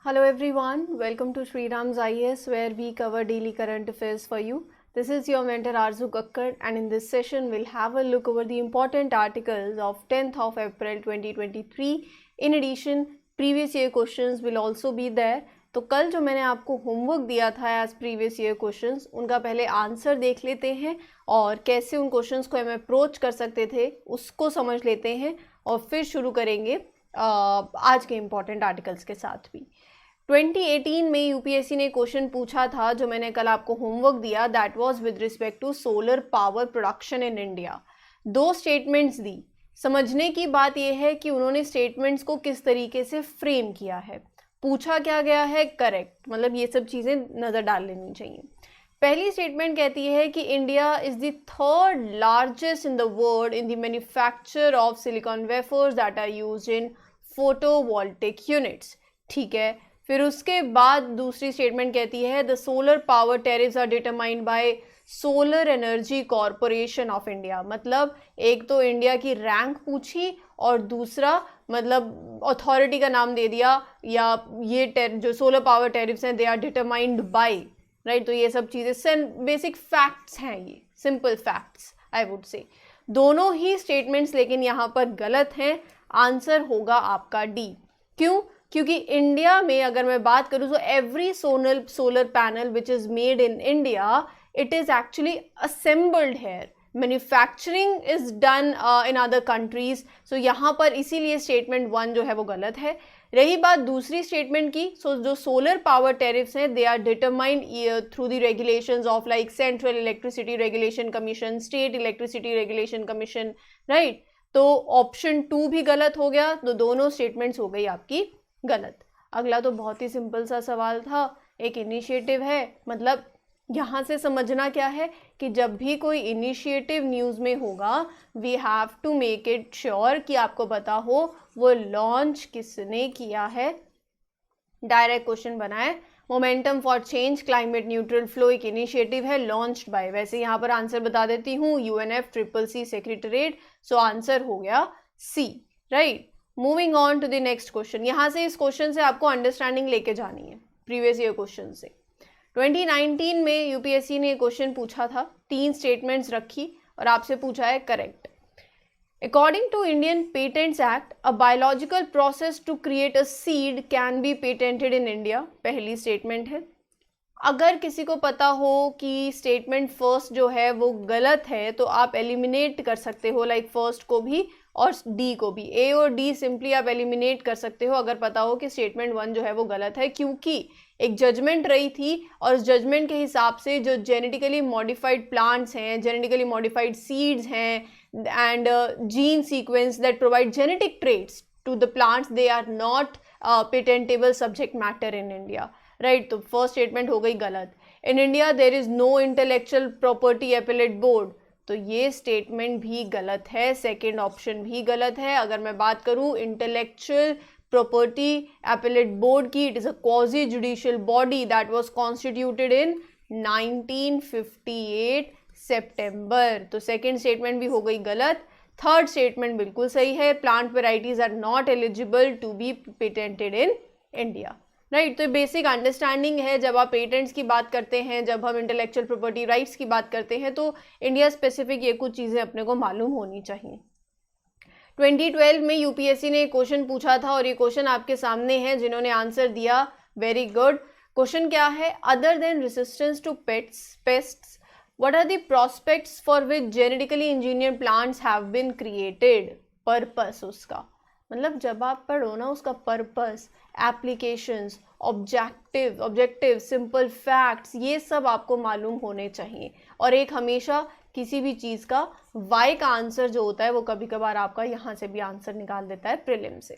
Hello everyone, welcome to Sriram's IAS where we cover daily current affairs for you. This is your mentor Arzu Kakkar and in this session we'll have a look over the important articles of 10th of April 2023. In addition, previous year questions will also be there. तो कल जो मैंने आपको homework दिया था as previous year questions, उनका पहले answer देख लेते हैं और कैसे उन क्वेश्चंस को हम अप्रोच कर सकते थे उसको समझ लेते हैं और फिर शुरू करेंगे आज के इम्पॉर्टेंट आर्टिकल्स के साथ भी। 2018 में यूपीएससी ने क्वेश्चन पूछा था जो मैंने कल आपको होमवर्क दिया, that was with respect to solar power production in India. दो स्टेटमेंट्स दी। समझने की बात यह है कि उन्होंने स्टेटमेंट्स को किस तरीके से फ्रेम किया है, पूछा क्या गया है, करेक्ट, मतलब ये सब चीज़ें नज़र डाल लेनी चाहिए। पहली स्टेटमेंट कहती है कि India is the third largest in the world in the manufacture of silicon wafers that are used in photovoltaic units. ठीक है, फिर उसके बाद दूसरी स्टेटमेंट कहती है the solar power tariffs are determined by solar energy corporation of India. मतलब एक तो इंडिया की रैंक पूछी और दूसरा मतलब अथॉरिटी का नाम दे दिया, या ये जो सोलर पावर टेरिफ्स हैं they are determined by, right. तो ये सब चीज़ें बेसिक फैक्ट्स हैं, ये सिंपल फैक्ट्स आई वुड से। दोनों ही स्टेटमेंट्स लेकिन यहाँ पर गलत हैं। आंसर होगा आपका डी। क्यों? क्योंकि इंडिया में अगर मैं बात करूँ तो every solar panel which is made in India it is actually assembled here. Manufacturing is done in other countries. So यहाँ पर इसीलिए स्टेटमेंट 1 जो है वो गलत है। रही बात दूसरी स्टेटमेंट की, सो जो सोलर पावर टेरिफ्स हैं they are determined through the regulations of like central electricity regulation commission, state electricity regulation commission, right. तो ऑप्शन 2 भी गलत हो गया, तो दोनों स्टेटमेंट्स हो गई आपकी गलत। अगला तो बहुत ही सिंपल सा सवाल था, एक इनिशिएटिव है, मतलब यहाँ से समझना क्या है कि जब भी कोई इनिशिएटिव न्यूज़ में होगा we have to make it sure कि आपको पता हो वो लॉन्च किसने किया है। डायरेक्ट क्वेश्चन बनाए, momentum for change climate neutral flow एक इनिशिएटिव है लॉन्च्ड बाय, वैसे यहाँ पर आंसर बता देती हूँ UNFCCC सेक्रेटरीट। सो आंसर हो गया C, right. Moving on to the next question. यहाँ से इस क्वेश्चन से आपको अंडरस्टैंडिंग लेके जानी है प्रीवियस ईयर क्वेश्चन से। 2019 में यूपीएससी ने क्वेश्चन पूछा था, 3 स्टेटमेंट्स रखी और आपसे पूछा है correct. According to Indian patents act a biological process to create a seed can be patented in India, पहली स्टेटमेंट है। अगर किसी को पता हो कि स्टेटमेंट फर्स्ट जो है वो गलत है तो आप एलिमिनेट कर सकते हो, लाइक फर्स्ट को भी और डी को भी, ए और डी सिंपली आप एलिमिनेट कर सकते हो अगर पता हो कि स्टेटमेंट 1 जो है वो गलत है, क्योंकि एक जजमेंट रही थी और उस जजमेंट के हिसाब से जो जेनेटिकली मॉडिफाइड प्लांट्स हैं, जेनेटिकली मॉडिफाइड सीड्स हैं and gene sequence that provide genetic traits to the plants they are not patentable subject matter in India, right. तो फर्स्ट स्टेटमेंट हो गई गलत। In India there is no intellectual property appellate board, तो ये statement भी गलत है, second option भी गलत है। अगर मैं बात करूँ इंटेलेक्चुअल प्रॉपर्टी एपेलेट बोर्ड की, it is a quasi judicial body that was constituted इन 1958 सितंबर, तो सेकेंड स्टेटमेंट भी हो गई गलत। थर्ड स्टेटमेंट बिल्कुल सही है, plant varieties are not eligible to be patented in India, right. तो बेसिक अंडरस्टैंडिंग है, जब आप पेटेंट्स की बात करते हैं, जब हम इंटेलेक्चुअल प्रॉपर्टी राइट्स की बात करते हैं तो इंडिया स्पेसिफिक ये कुछ चीज़ें अपने को मालूम होनी चाहिए। 2012 में यूपीएससी ने एक क्वेश्चन पूछा था और ये क्वेश्चन आपके सामने है, जिन्होंने आंसर दिया वेरी गुड। क्वेश्चन क्या है, other than resistance to pests what are the prospects for which genetically engineer plants have been created. Purpose उसका, मतलब जब आप पढ़ो ना उसका purpose, applications, objective, simple facts, ये सब आपको मालूम होने चाहिए। और एक हमेशा किसी भी चीज़ का वाई का आंसर जो होता है वो कभी कभार आपका यहाँ से भी आंसर निकाल देता है प्रीलिम से।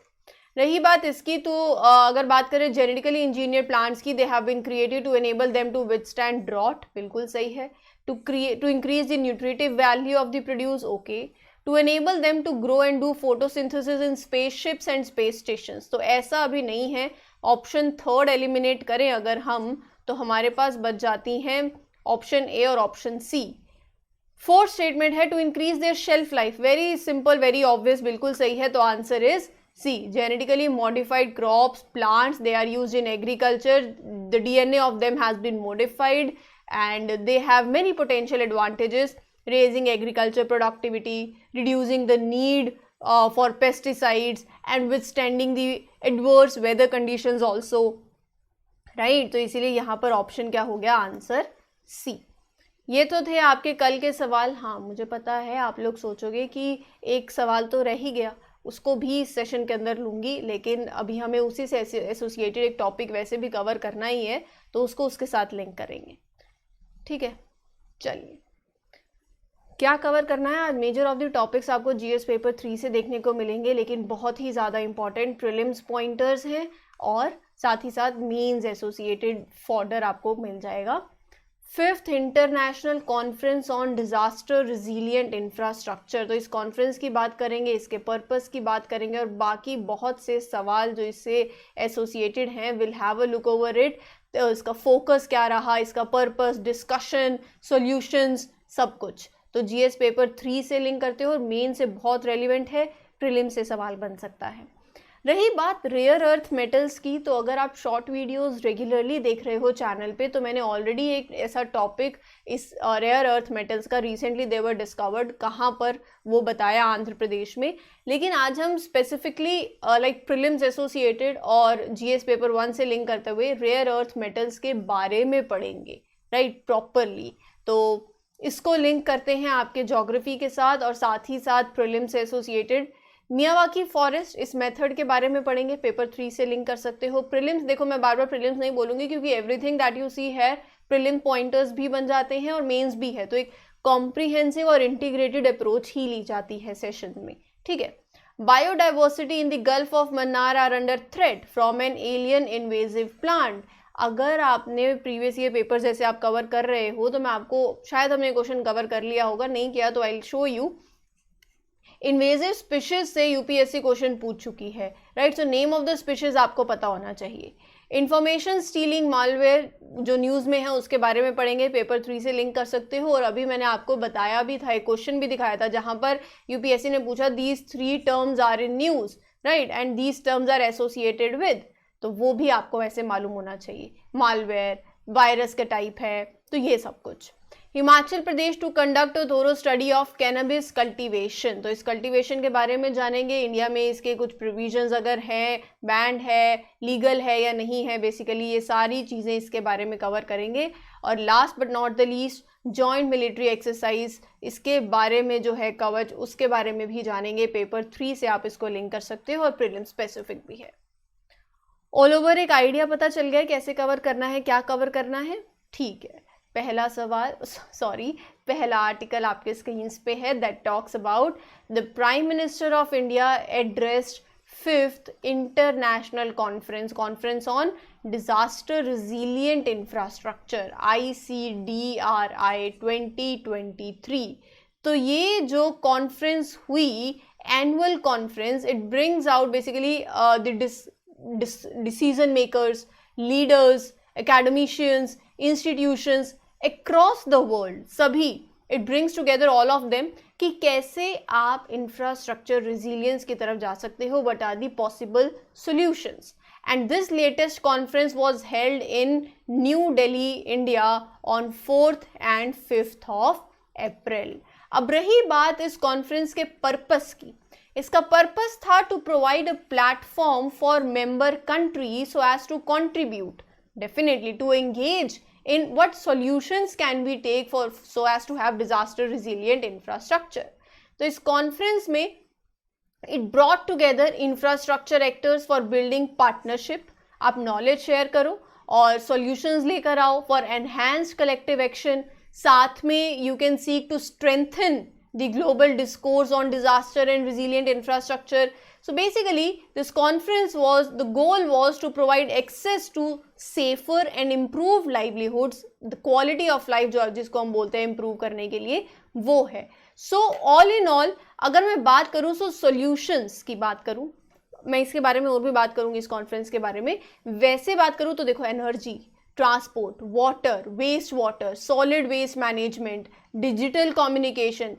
रही बात इसकी, तो अगर बात करें जेनेटिकली इंजीनियर प्लांट्स की, they have been created to enable them to withstand drought, बिल्कुल सही है। To increase the nutritive value of the produce, okay. To enable them to grow and do photosynthesis in spaceships and space stations, तो ऐसा अभी नहीं है। Option third eliminate करें अगर हम, तो हमारे पास बच जाती हैं ऑप्शन ए और ऑप्शन सी। फोर्थ स्टेटमेंट है to increase their shelf life, very simple very obvious, बिल्कुल सही है, तो answer is See, genetically modified crops, plants, they are used in agriculture. The DNA of them has been modified and they have many potential advantages, raising agriculture productivity, reducing the need for pesticides and withstanding the adverse weather conditions also, right? तो इसीलिए यहाँ पर option क्या हो गया, answer C. ये तो थे आपके कल के सवाल। हाँ, मुझे पता है आप लोग सोचोगे कि एक सवाल तो रह ही गया, उसको भी इस सेशन के अंदर लूँगी, लेकिन अभी हमें उसी से एसोसिएटेड एक टॉपिक वैसे भी कवर करना ही है, तो उसको उसके साथ लिंक करेंगे, ठीक है। चलिए, क्या कवर करना है आज? मेजर ऑफ द टॉपिक्स आपको जीएस पेपर 3 से देखने को मिलेंगे, लेकिन बहुत ही ज़्यादा इंपॉर्टेंट प्रीलिम्स पॉइंटर्स हैं और साथ ही साथ मेंस एसोसिएटेड फॉर्डर आपको मिल जाएगा। 5th international conference on disaster resilient infrastructure, तो इस कॉन्फ्रेंस की बात करेंगे, इसके पर्पस की बात करेंगे और बाकी बहुत से सवाल जो इससे एसोसिएटेड हैं, will have a look over it. तो इसका फोकस क्या रहा, इसका पर्पस, डिस्कशन, सॉल्यूशंस, सब कुछ। तो जीएस पेपर 3 से लिंक करते हो और मेन से बहुत रेलिवेंट है, प्रीलिम से सवाल बन सकता है। रही बात रेयर अर्थ मेटल्स की, तो अगर आप शॉर्ट वीडियोस रेगुलरली देख रहे हो चैनल पे, तो मैंने ऑलरेडी एक ऐसा टॉपिक इस रेयर अर्थ मेटल्स का रिसेंटली दे वर डिस्कवर्ड कहाँ पर, वो बताया आंध्र प्रदेश में। लेकिन आज हम स्पेसिफिकली लाइक प्रीलिम्स एसोसिएटेड और जीएस पेपर 1 से लिंक करते हुए रेयर अर्थ मेटल्स के बारे में पढ़ेंगे, राइट, प्रॉपरली। तो इसको लिंक करते हैं आपके ज्योग्राफी के साथ और साथ ही साथ प्रीलिम्स से एसोसिएटेड मियावाकी फॉरेस्ट, इस मेथड के बारे में पढ़ेंगे, पेपर 3 से लिंक कर सकते हो। प्रीलिम्स, देखो मैं बार बार प्रीलिम्स नहीं बोलूंगी क्योंकि एवरीथिंग दैट यू सी है प्रीलिम पॉइंटर्स भी बन जाते हैं और मेंस भी है, तो एक कॉम्प्रिहेंसिव और इंटीग्रेटेड अप्रोच ही ली जाती है सेशन में, ठीक है। Biodiversity in the gulf of Mannar are under threat from an alien invasive plant. अगर आपने प्रीवियस ईयर पेपर जैसे आप कवर कर रहे हो, तो मैं आपको, शायद हमने क्वेश्चन कवर कर लिया होगा, नहीं किया तो I will show you. Invasive species से यूपीएससी क्वेश्चन पूछ चुकी है, right. So name of the species आपको पता होना चाहिए। इंफॉर्मेशन स्टीलिंग मालवेयर जो न्यूज़ में है उसके बारे में पढ़ेंगे, पेपर 3 से लिंक कर सकते हो। और अभी मैंने आपको बताया भी था, एक क्वेश्चन भी दिखाया था जहां पर यूपीएससी ने पूछा these 3 terms are in news, right, and these terms are associated with, तो वो भी आपको वैसे मालूम होना चाहिए। मालवेयर वायरस का टाइप है, तो ये सब कुछ। Himachal Pradesh to conduct a thorough study of cannabis cultivation, तो इस कल्टीवेशन के बारे में जानेंगे। इंडिया में इसके कुछ प्रोविजंस अगर हैं, बैंड है, लीगल है या नहीं है, बेसिकली ये सारी चीज़ें इसके बारे में कवर करेंगे। और last but not the least, joint military exercise, इसके बारे में जो है कवच, उसके बारे में भी जानेंगे। पेपर 3 से आप इसको लिंक कर सकते हो और प्रीलिम स्पेसिफिक भी है। ऑल ओवर एक आइडिया पता चल गया कैसे कवर करना है, क्या कवर करना है, ठीक है। पहला सवाल, पहला आर्टिकल आपके स्क्रीन पे है, that talks about the prime minister of India addressed 5th international conference on disaster resilient infrastructure ICDRI 2023। तो ये जो कॉन्फ्रेंस हुई, annual conference, it brings out basically the decision makers, leaders, academicians, institutions across the world, सभी, it brings together all of them कि कैसे आप infrastructure resilience की तरफ जा सकते हो, what are the possible solutions. And this latest conference was held in New Delhi, India on 4th and 5th of April. अब रही बात इस कॉन्फ्रेंस के पर्पस की, इसका पर्पस था to provide a platform for member country so as to contribute, definitely to engage in what solutions can we take for so as to have disaster resilient infrastructure. तो इस conference में it brought together infrastructure actors for building partnership, आप knowledge share करो और solutions लेकर आओ for enhanced collective action। साथ में you can seek to strengthen the global discourse on disaster and resilient infrastructure. So basically this conference was, the goal was to provide access to safer and improved livelihoods, the quality of life जो जिसको हम बोलते हैं improve करने के लिए, वो है। So all in all अगर मैं बात करूँ, so solutions की बात करूँ, मैं इसके बारे में और भी बात करूँगी इस कॉन्फ्रेंस के बारे में। वैसे बात करूँ तो देखो, energy, transport, water, waste water, solid waste management, digital communication,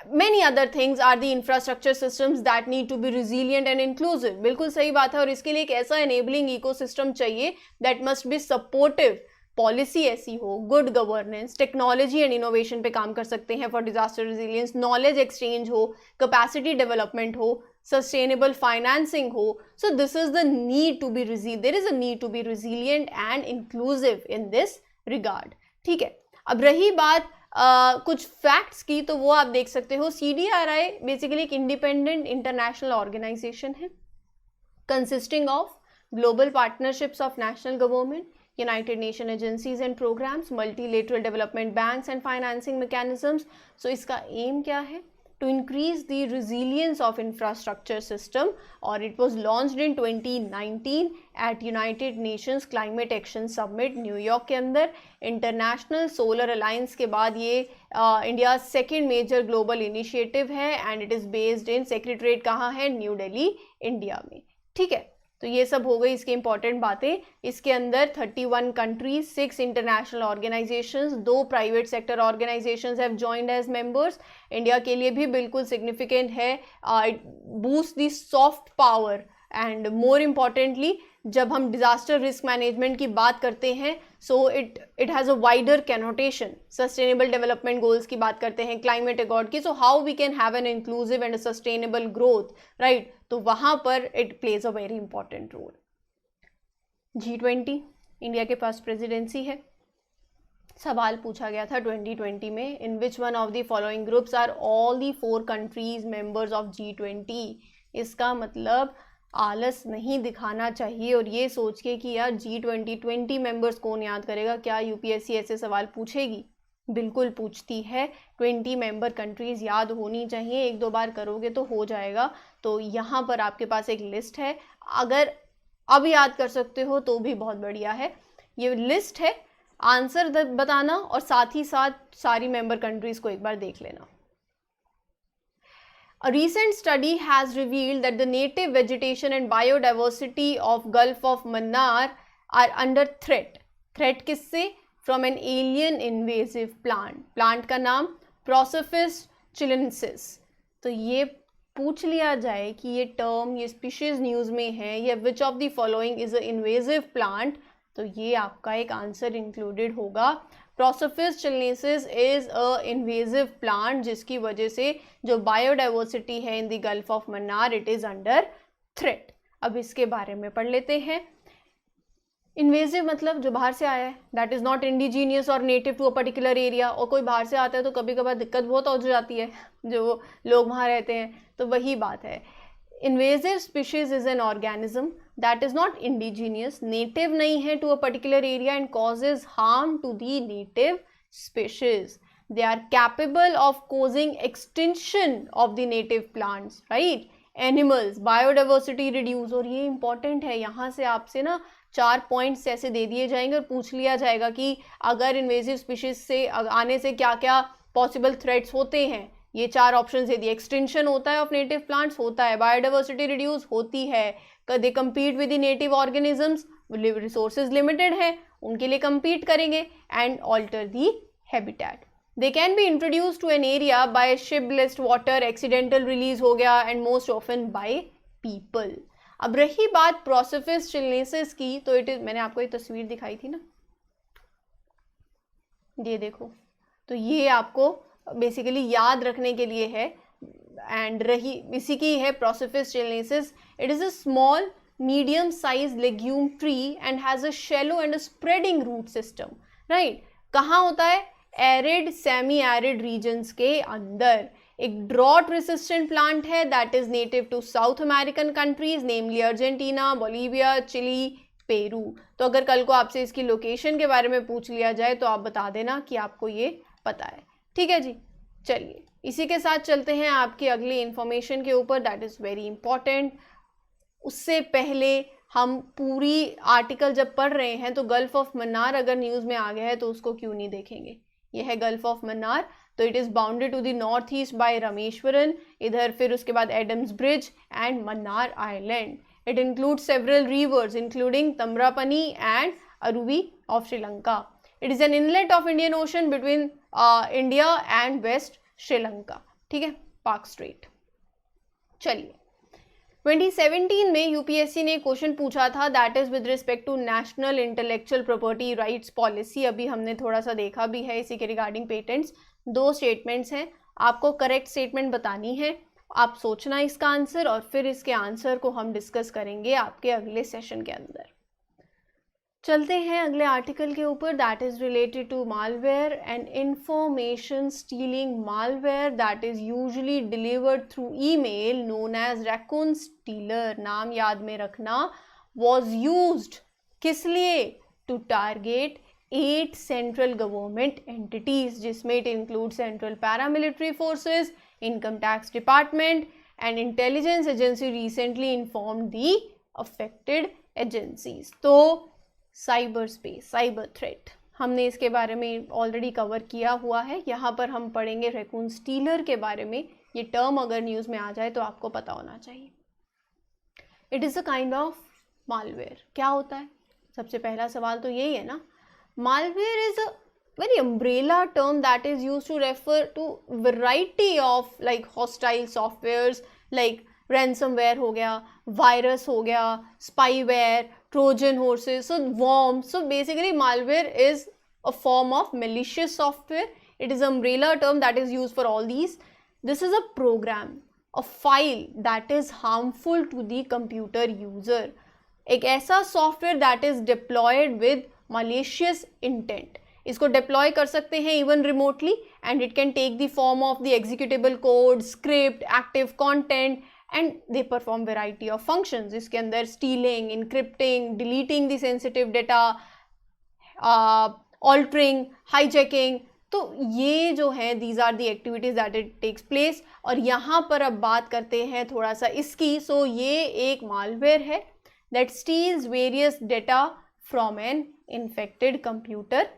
many other things are the infrastructure systems that need to be resilient and inclusive. बिल्कुल सही बात है, और इसके लिए एक ऐसा enabling ecosystem चाहिए that must be supportive. Policy ऐसी हो, good governance, technology and innovation पे काम कर सकते हैं for disaster resilience, knowledge exchange हो, कैपेसिटी डेवलपमेंट हो, सस्टेनेबल फाइनेंसिंग हो. So this is the need to be there is a need to be resilient and inclusive in this regard. ठीक है, अब रही बात कुछ फैक्ट्स की, तो वो आप देख सकते हो. CDRI बेसिकली एक इंडिपेंडेंट इंटरनेशनल ऑर्गेनाइजेशन है consisting of global partnerships of national government, United Nations agencies and programs, multilateral development banks and financing mechanisms. So इसका aim क्या है? To increase the resilience of infrastructure system, और it was launched in 2019 at United Nations Climate Action Summit न्यूयॉर्क York अंदर. International Solar Alliance के बाद ये India second major global initiative है and it is based in, secretariat कहाँ है? New Delhi, India में. ठीक है, तो ये सब हो गई इसकी इंपॉर्टेंट बातें. इसके अंदर 31 countries, 6 international organisations, 2 private sector organisations have joined as members. India के लिए भी बिल्कुल सिग्निफिकेंट है. It boost the soft power and more importantly जब हम डिजास्टर रिस्क मैनेजमेंट की बात करते हैं, so it has a wider connotation. Sustainable development goals की बात करते हैं, क्लाइमेट अकॉर्ड की, so how we can have an inclusive and sustainable growth, right. तो वहाँ पर it plays a very important role. G20 India के पास प्रेसिडेंसी है. सवाल पूछा गया था 2020 में, in which one of the following groups are all the 4 countries members of G20. इसका मतलब आलस नहीं दिखाना चाहिए और ये सोच के कि यार G20 मेंबर्स कौन याद करेगा, क्या UPSC ऐसे सवाल पूछेगी? बिल्कुल पूछती है. 20 मेंबर कंट्रीज याद होनी चाहिए, 1-2 बार करोगे तो हो जाएगा. तो यहाँ पर आपके पास एक लिस्ट है, अगर अब याद कर सकते हो तो भी बहुत बढ़िया है. ये लिस्ट है, आंसर बताना और साथ ही साथ सारी मेंबर कंट्रीज को एक बार देख लेना. A recent study has revealed that the native vegetation and biodiversity of Gulf of Mannar are under threat. Threat किससे? From an alien invasive plant. Plant का नाम Prosopis chilensis. तो ये पूछ लिया जाए कि ये टर्म, ये स्पीशीज न्यूज़ में है, या which of the following is a invasive plant, तो ये आपका एक आंसर इंक्लूडेड होगा. Prosopis chilensis is a invasive plant जिसकी वजह से जो बायोडाइवर्सिटी है इन the gulf of Mannar, it is under threat. अब इसके बारे में पढ़ लेते हैं. इन्वेजिव मतलब जो बाहर से आया है, दैट इज़ नॉट इंडिजीनियस और native to a particular area. और कोई बाहर से आता है तो कभी कभार दिक्कत बहुत हो जाती है जो लोग वहाँ रहते हैं, तो वही बात है. Invasive species is an organism that is not indigenous, native नहीं है to a particular area and causes harm to the native species. They are capable of causing extinction of the native plants, right? Animals, biodiversity reduce. और ये important है, यहाँ से आपसे ना 4 points ऐसे दे दिए जाएंगे और पूछ लिया जाएगा कि अगर इन्वेजिव स्पीशीज से आने से क्या क्या पॉसिबल थ्रेट्स होते हैं. ये 4 ऑप्शन दे दिए. एक्सटिंक्शन होता है ऑफ नेटिव प्लांट्स, होता है. बायोडाइवर्सिटी रिड्यूस होती है. They compete with the native organisms, resources limited है, उनके लिए कम्पीट करेंगे. And alter the habitat. They can be introduce to an area by ship ballast water, accidental release हो गया, and most often by people. अब रही बात Prosopis चिलेंसिस की, तो इट इज, मैंने आपको एक तस्वीर दिखाई थी ना, ये देखो, तो ये आपको बेसिकली याद रखने के लिए है. एंड रही इसी की है Prosopis chilensis. It is a small medium size legume tree and has a shallow and a spreading root system, right. कहाँ होता है? एरिड, सेमी एरिड रीजन्स के अंदर. एक ड्रॉट रेसिस्टेंट प्लांट है that is native to South American countries, namely Argentina, Bolivia, Chile, Peru. तो अगर कल को आपसे इसकी लोकेशन के बारे में पूछ लिया जाए तो आप बता देना कि आपको ये पता है. ठीक है जी, चलिए इसी के साथ चलते हैं आपकी अगली इंफॉर्मेशन के ऊपर, दैट इज़ वेरी इंपॉर्टेंट. उससे पहले हम पूरी आर्टिकल जब पढ़ रहे हैं तो गल्फ ऑफ मन्नार अगर न्यूज़ में आ गया है तो उसको क्यों नहीं देखेंगे. ये है गल्फ ऑफ मन्नार. तो it is bounded to the north east by Rameswaram, इधर फिर उसके बाद Adam's Bridge and Mannar island. It includes several rivers including Tamraparni and Aruvi of Sri Lanka. It is an inlet of Indian Ocean between India and West Sri Lanka. ठीक है, park street. चलिए 2017 में UPSC ने question पूछा था, that is with respect to national intellectual property rights policy. अभी हमने थोड़ा सा देखा भी है इसी के रिगार्डिंग पेटेंट्स। 2 स्टेटमेंट्स हैं, आपको करेक्ट स्टेटमेंट बतानी है, आप सोचना इसका आंसर और फिर इसके आंसर को हम डिस्कस करेंगे आपके अगले सेशन के अंदर। चलते हैं अगले आर्टिकल के ऊपर, that is related to malware and information stealing malware that is usually delivered through email known as Raccoon Stealer. नाम याद में रखना, वॉज यूज्ड किस लिए, to target 8 central government entities, जिसमें it include central paramilitary forces, income tax department and intelligence agency recently informed the affected agencies. तो cyber space, cyber threat, हमने इसके बारे में ऑलरेडी कवर किया हुआ है। यहाँ पर हम पढ़ेंगे रैकून स्टीलर के बारे में। ये टर्म अगर न्यूज़ में आ जाए तो आपको पता होना चाहिए। It is a kind of malware. क्या होता है, सबसे पहला सवाल तो यही है ना। Malware is a very umbrella term that is used to refer to variety of like hostile softwares like ransomware हो गया, virus हो गया, spyware, trojan horses, so worms. So basically malware is a form of malicious software. It is an umbrella term that is used for all these. This is a program, a file that is harmful to the computer user. एक ऐसा software that is deployed with malicious intent. इसको deploy कर सकते हैं even remotely and it can take the form of the executable code, script, active content and they perform variety of functions. इसके अंदर stealing, encrypting, deleting the sensitive data, altering, hijacking. तो ये जो है these are the activities that it takes place. और यहाँ पर अब बात करते हैं थोड़ा सा इसकी। सो ये एक मालवेयर है that steals various data from an infected computer.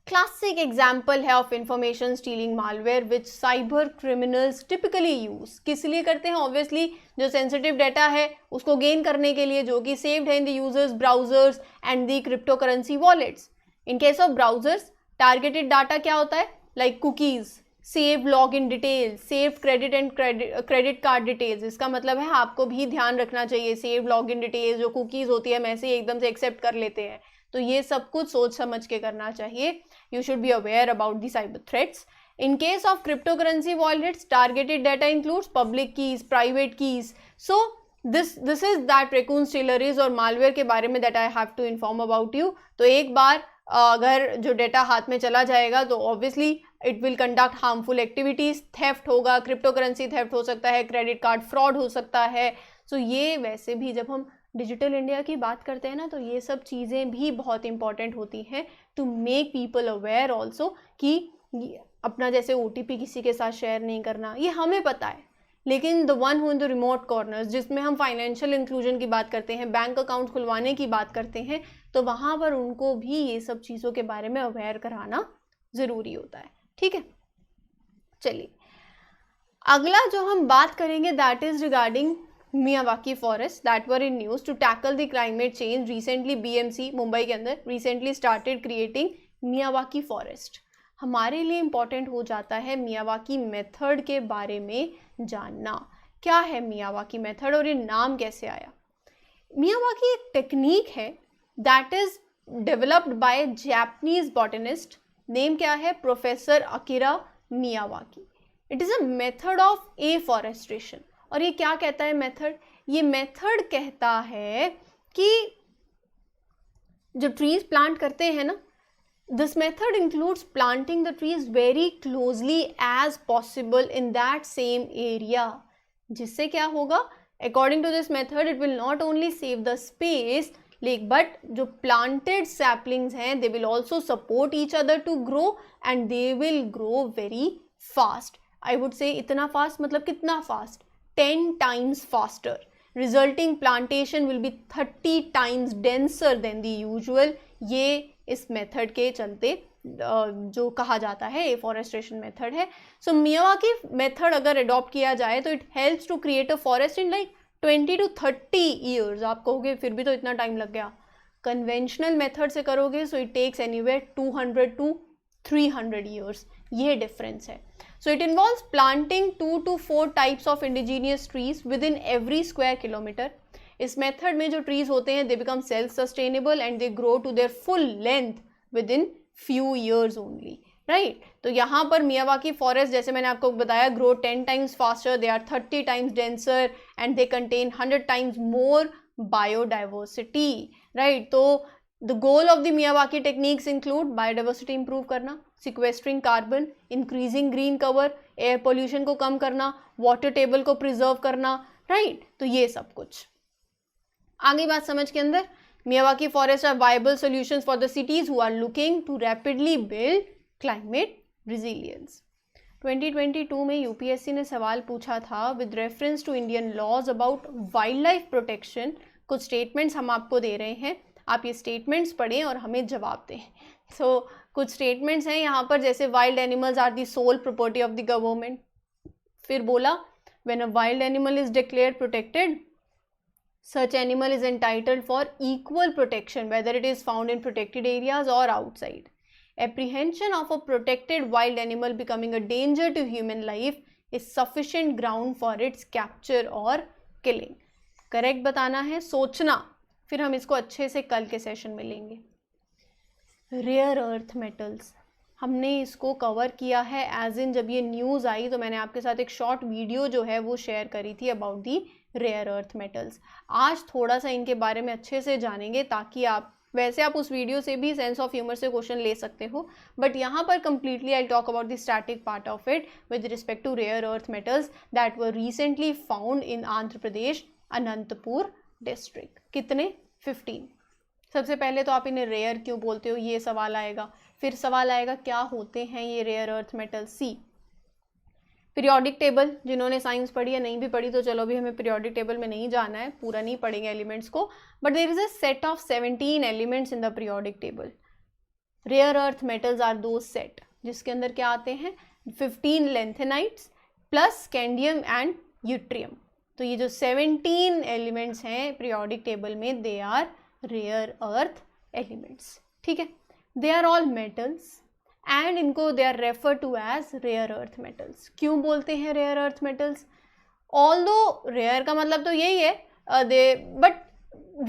Classic example है of information stealing malware which cyber criminals typically use। किस लिए करते हैं, obviously जो sensitive data है उसको gain करने के लिए, जो कि saved है in the users browsers and the cryptocurrency wallets। In case of browsers, targeted data क्या होता है, like cookies, saved login details, saved credit and credit card details। इसका मतलब है आपको भी ध्यान रखना चाहिए, saved login details जो cookies होती है हम ऐसे ही एकदम से accept कर लेते हैं, तो ये सब कुछ सोच समझ के करना चाहिए। You should be aware about the cyber threats. In case of cryptocurrency wallets, targeted data includes public keys, private keys. So this is that raccoon stealer is और malware के बारे में that I have to inform about you। तो एक बार अगर जो data हाथ में चला जाएगा तो obviously it will conduct harmful activities, theft होगा, cryptocurrency theft हो सकता है, credit card fraud हो सकता है। So ये वैसे भी जब हम डिजिटल इंडिया की बात करते हैं ना, तो ये सब चीज़ें भी बहुत इंपॉर्टेंट होती हैं to make people aware also कि अपना जैसे OTP किसी के साथ शेयर नहीं करना, ये हमें पता है, लेकिन the one who in the remote corners, जिसमें हम फाइनेंशियल इंक्लूजन की बात करते हैं, बैंक अकाउंट खुलवाने की बात करते हैं, तो वहाँ पर उनको भी ये सब चीज़ों के बारे में अवेयर कराना ज़रूरी होता है। ठीक है, चलिए अगला जो हम बात करेंगे that is regarding Miyawaki forests that were in news to tackle the climate change. Recently BMC Mumbai के अंदर recently started creating Miyawaki forest। हमारे लिए important हो जाता है Miyawaki method के बारे में जानना। क्या है Miyawaki method और ये नाम कैसे आया? Miyawaki एक टेक्निक है that is developed by Japanese botanist, name क्या है, professor अकिरा Miyawaki. It is a method of afforestation। और ये क्या कहता है मेथड, ये मेथड कहता है कि जो ट्रीज प्लांट करते हैं ना, this method includes planting the trees very closely as possible in that same area. जिससे क्या होगा, according to this method it will not only save the space but जो प्लांटेड सैपलिंग्स हैं they will also support each other to grow and they will grow very fast. I would say इतना fast मतलब कितना फास्ट, 10 times faster, resulting plantation will be 30 times denser than the usual। ये इस method के चलते जो कहा जाता है एफॉरेस्टेशन मेथड है। सो मियावाकी मेथड अगर अडॉप्ट किया जाए तो it helps to create a forest in like 20 to 30 years। आप कहोगे फिर भी तो इतना टाइम लग गया, कन्वेंशनल मेथड से करोगे so it takes anywhere 200 to 300 years। ये डिफरेंस है। So it involves planting 2 to 4 types of indigenous trees within every square kilometer. इस मेथड में जो ट्रीज होते हैं, they become self sustainable and they grow to their full length within few years only, right. तो यहाँ पर Miyawaki forest, जैसे मैंने आपको बताया, grow 10 times faster, they are 30 times denser and they contain 100 times more biodiversity, right. तो the goal of the Miyawaki techniques include biodiversity improve करना, sequestering carbon, increasing green cover, air pollution को कम करना, water table को preserve करना, right. तो ये सब कुछ आगे बात समझ के अंदर. Miyawaki forest are viable solutions for the cities who are looking to rapidly build climate resilience. 2022 में यूपीएससी ने सवाल पूछा था with reference to Indian laws about wildlife protection. कुछ स्टेटमेंट्स हम आपको दे रहे हैं, आप ये स्टेटमेंट्स पढ़ें और हमें जवाब दें. सो कुछ स्टेटमेंट्स हैं यहाँ पर, जैसे wild animals are the sole property of the government. फिर बोला when a wild animal is declared protected, such animal is entitled for equal protection whether it is found in protected areas or outside. Apprehension of a protected wild animal becoming a danger to human life is sufficient ground for its capture or killing. Correct बताना है, सोचना, फिर हम इसको अच्छे से कल के सेशन में लेंगे. रेयर अर्थ मेटल्स हमने इसको कवर किया है, एज इन जब ये न्यूज़ आई तो मैंने आपके साथ एक शॉर्ट वीडियो जो है वो शेयर करी थी about the rare earth metals. आज थोड़ा सा इनके बारे में अच्छे से जानेंगे ताकि आप, वैसे आप उस वीडियो से भी सेंस ऑफ ह्यूमर से क्वेश्चन ले सकते हो, बट यहाँ पर completely I talk about the static part of it with respect to rare earth metals that were recently found in Andhra Pradesh Anantapur district. कितने? 15. सबसे पहले तो आप इन्हें रेयर क्यों बोलते हो, ये सवाल आएगा. फिर सवाल आएगा क्या होते हैं ये रेयर अर्थ मेटल. सी, पीरियोडिक टेबल, जिन्होंने साइंस पढ़ी या नहीं भी पढ़ी तो चलो अभी हमें पीरियोडिक टेबल में नहीं जाना है, पूरा नहीं पढ़ेंगे एलिमेंट्स को, but there is a set of 17 elements in the periodic table. Rare earth metals are दो सेट जिसके अंदर क्या आते हैं, 15 lanthanides plus scandium and yttrium. तो ये जो 17 एलिमेंट्स हैं पीरियोडिक टेबल में, they are rare earth elements. ठीक है, they are all metals and इनको they are refer to as rare earth metals. क्यों बोलते हैं rare earth metals? Although rare का मतलब तो यही है, बट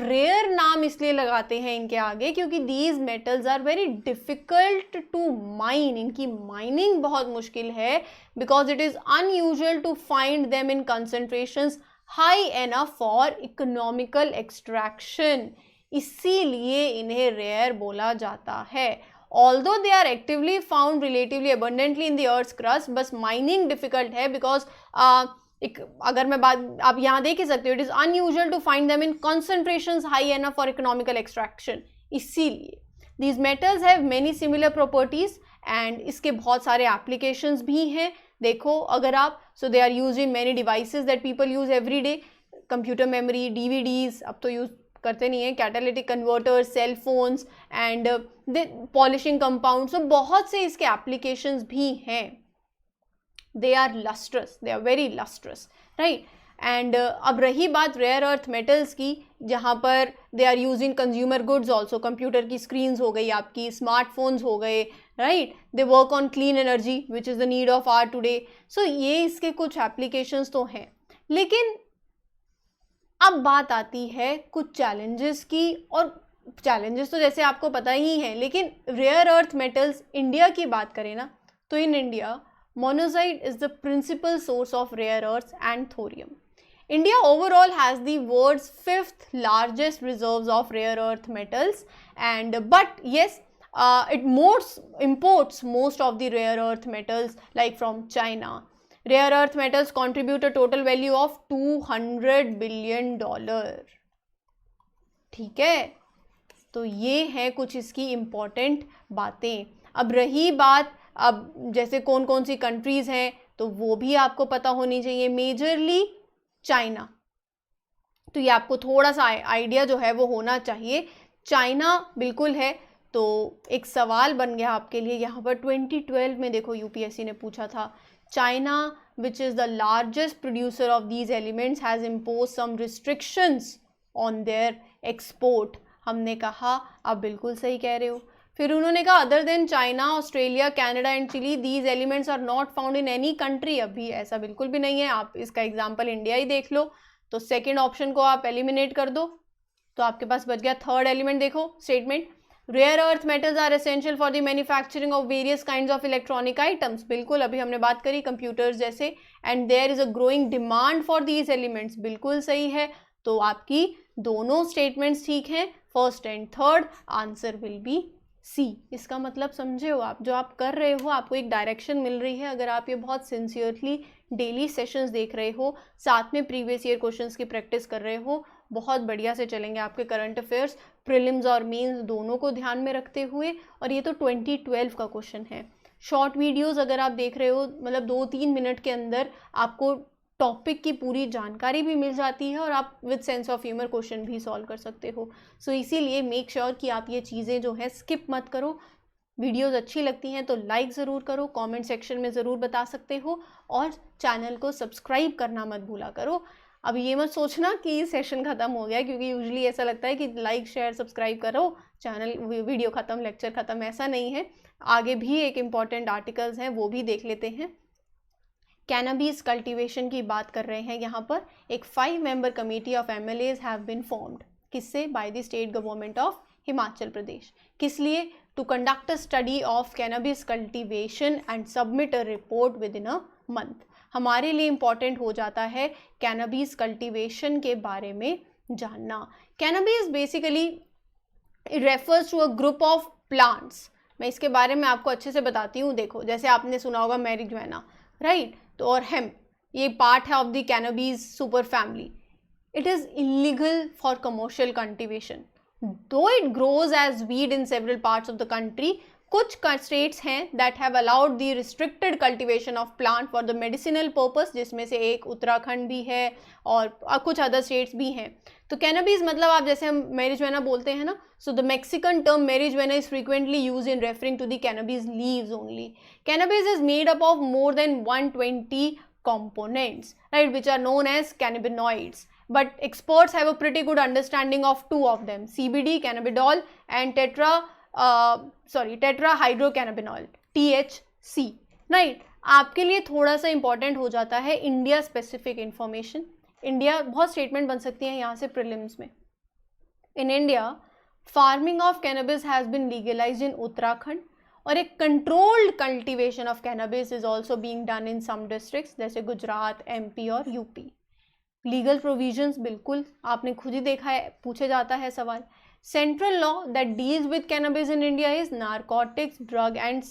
रेयर नाम इसलिए लगाते हैं इनके आगे क्योंकि these metals are very difficult to mine. इनकी माइनिंग बहुत मुश्किल है because it is unusual to find them in concentrations high enough for economical extraction. इसीलिए इन्हें रेयर बोला जाता है. Although they are actively found relatively abundantly in the Earth's crust, बस mining difficult है because अगर मैं बात, आप यहाँ देख ही सकते हो, it is unusual to find them in concentrations high enough for economical extraction. इसीलिए these metals have many similar properties and इसके बहुत सारे applications भी हैं. देखो अगर आप, so they are used in many devices that people use every day, computer memory, DVDs, अब तो यूज करते नहीं है, catalytic converters, cell phones and polishing compound. So बहुत से इसके एप्लीकेशंस भी हैं. They are lustrous, they are very lustrous, right. And अब रही बात रेयर अर्थ मेटल्स की, जहाँ पर they are use in consumer goods also. Computer की स्क्रीन्स हो गई आपकी, स्मार्टफोन्स हो गए, right. They work on clean energy which is the need of our today. So ये इसके कुछ एप्लीकेशंस तो हैं. लेकिन अब बात आती है कुछ चैलेंजेस की, और चैलेंजेस तो जैसे आपको पता ही है, लेकिन रेयर अर्थ मेटल्स इंडिया की बात करें ना, तो in India monazite is the principal source of rare earth and thorium. India overall has the world's 5th largest reserves of rare earth metals, and but yes, it imports most of the rare earth metals like from China. Rare earth metals contribute a total value of $200 billion. ठीक है, तो ये है कुछ इसकी important बातें. अब रही बात, अब जैसे कौन कौन सी कंट्रीज़ हैं तो वो भी आपको पता होनी चाहिए. मेजरली चाइना, तो ये आपको थोड़ा सा आइडिया जो है वो होना चाहिए. चाइना बिल्कुल है. तो एक सवाल बन गया आपके लिए यहाँ पर, 2012 में देखो यूपीएससी ने पूछा था, China which is the largest producer of these elements has impose some restrictions on their export. हमने कहा आप बिल्कुल सही कह रहे हो, फिर उन्होंने कहा other than China, Australia, Canada and Chile these elements are not found in any country. अभी ऐसा बिल्कुल भी नहीं है, आप इसका एग्जाम्पल इंडिया ही देख लो। तो सेकेंड ऑप्शन को आप एलिमिनेट कर दो तो आपके पास बच गया थर्ड एलिमेंट। देखो statement, rare earth metals are essential for the manufacturing of various kinds of electronic items. बिल्कुल अभी हमने बात करी कंप्यूटर्स जैसे, and there is a growing demand for these elements. बिल्कुल सही है। तो आपकी दोनों स्टेटमेंट्स ठीक हैं, first and third. Answer will be C. इसका मतलब समझे हो आप, जो आप कर रहे हो आपको एक डायरेक्शन मिल रही है। अगर आप ये बहुत सिंसियरली डेली सेशंस देख रहे हो, साथ में प्रीवियस ईयर क्वेश्चंस की प्रैक्टिस कर रहे हो, बहुत बढ़िया से चलेंगे आपके करंट अफेयर्स, प्रीलिम्स और मेंस दोनों को ध्यान में रखते हुए। और ये तो 2012 का क्वेश्चन है। शॉर्ट वीडियोस अगर आप देख रहे हो, मतलब 2-3 मिनट के अंदर आपको टॉपिक की पूरी जानकारी भी मिल जाती है और आप with sense of humour question भी सॉल्व कर सकते हो। सो इसीलिए मेक श्योर कि आप ये चीज़ें जो है स्किप मत करो। वीडियोस अच्छी लगती हैं तो लाइक ज़रूर करो, कमेंट सेक्शन में ज़रूर बता सकते हो, और चैनल को सब्सक्राइब करना मत भूला करो। अब ये मत सोचना कि सेशन ख़त्म हो गया, क्योंकि यूजुअली ऐसा लगता है कि लाइक शेयर सब्सक्राइब करो, चैनल वीडियो ख़त्म, लेक्चर ख़त्म। ऐसा नहीं है, आगे भी एक इम्पॉर्टेंट आर्टिकल्स हैं वो भी देख लेते हैं। कैनबिस कल्टीवेशन की बात कर रहे हैं यहाँ पर। एक 5 member committee of MLAs have been formed. किससे? By the state government of Himachal Pradesh. किस लिए? To conduct a study of cannabis cultivation and submit a report within a month. हमारे लिए इम्पॉर्टेंट हो जाता है कैनबिस कल्टीवेशन के बारे में जानना। Cannabis basically it refers to a group of plants. मैं इसके बारे में आपको अच्छे से बताती हूँ। देखो, जैसे आपने सुना होगा मैरिजुआना, राइट, तो और हेम्प, ये पार्ट है of the cannabis super family. It is illegal for commercial cultivation though it grows as weed in several parts of the country. कुछ स्टेट्स हैं that have allowed the restricted cultivation of plant for the medicinal purpose, जिसमें से एक उत्तराखंड भी है और कुछ other states भी हैं। तो कैनबिस मतलब आप जैसे हम मैरिजुआना बोलते हैं ना, so the Mexican term marijuana is frequently use in referring to the cannabis leaves only. Cannabis is made up of more than 120 components, right, which are known as cannabinoids, but experts have a pretty good understanding of 2 of them, CBD, cannabidiol, and tetrahydrocannabinol, THC, right। आपके लिए थोड़ा सा important हो जाता है India specific information. India बहुत statement बन सकती है यहाँ से प्रीलिम्स में। In India farming of cannabis has been legalised in Uttarakhand, और एक controlled cultivation of cannabis is also being done in some districts जैसे गुजरात, MP और UP। लीगल प्रोविजंस बिल्कुल आपने खुद ही देखा है, पूछे जाता है सवाल। Central law that deals with cannabis in India is narcotics, drug and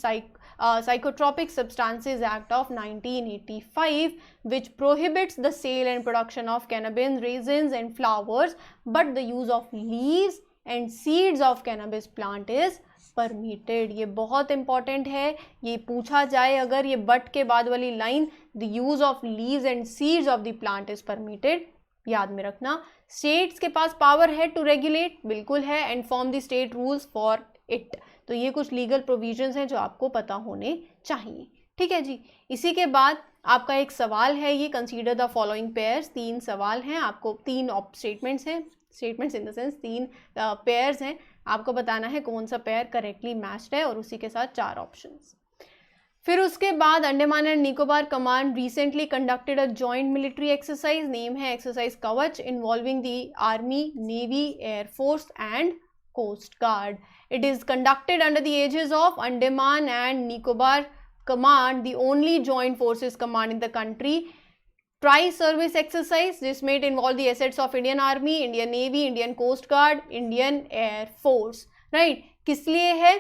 psychotropic substances act of 1985, which prohibits the sale and production of cannabis raisins and flowers, but the use of leaves and seeds of cannabis plant is permitted. ये बहुत important है, ये पूछा जाए अगर, ये but के बाद वाली line, the use of leaves and seeds of the plant is permitted, याद में रखना। स्टेट्स के पास पावर है टू रेगुलेट, बिल्कुल है, and form the state rules for it. तो ये कुछ लीगल प्रोविजंस हैं जो आपको पता होने चाहिए, ठीक है जी। इसी के बाद आपका एक सवाल है, ये कंसीडर द फॉलोइंग पेयर्स। 3 सवाल हैं आपको, 3 स्टेटमेंट्स हैं, statements in the sense 3 pairs हैं, आपको बताना है कौन सा पेयर करेक्टली मैच्ड है, और उसी के साथ 4 ऑप्शंस। फिर उसके बाद Andaman and Nicobar command recently conducted a joint military exercise, name है exercise Kavach, involving the army, navy, air force and coast guard. It is conducted under the aegis of Andaman and Nicobar command, the only joint forces command in the country. Tri-service exercise, जिसमें it involve the assets of Indian Army, Indian Navy, Indian Coast Guard, Indian Air Force, right। किस लिए है?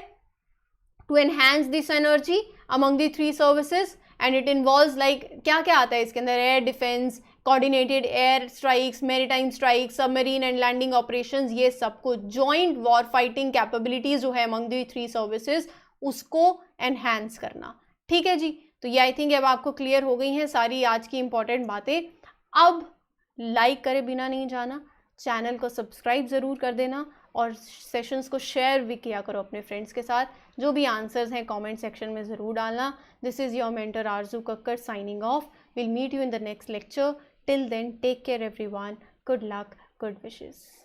To enhance the synergy among the 3 services, and it involves like क्या क्या आता है इसके अंदर? Air defence, coordinated air strikes, maritime strikes, submarine and landing operations, ये सब कुछ joint war fighting capabilities जो है among the 3 services उसको enhance करना, ठीक है जी। तो ये आई थिंक अब आपको क्लियर हो गई हैं सारी आज की इंपॉर्टेंट बातें। अब लाइक करे बिना नहीं जाना, चैनल को सब्सक्राइब ज़रूर कर देना, और सेशंस को शेयर भी किया करो अपने फ्रेंड्स के साथ। जो भी आंसर्स हैं कमेंट सेक्शन में ज़रूर डालना। This is your mentor Arzoo Kakkar signing off. Will meet you in the next lecture. Till then take care everyone, good luck, good wishes.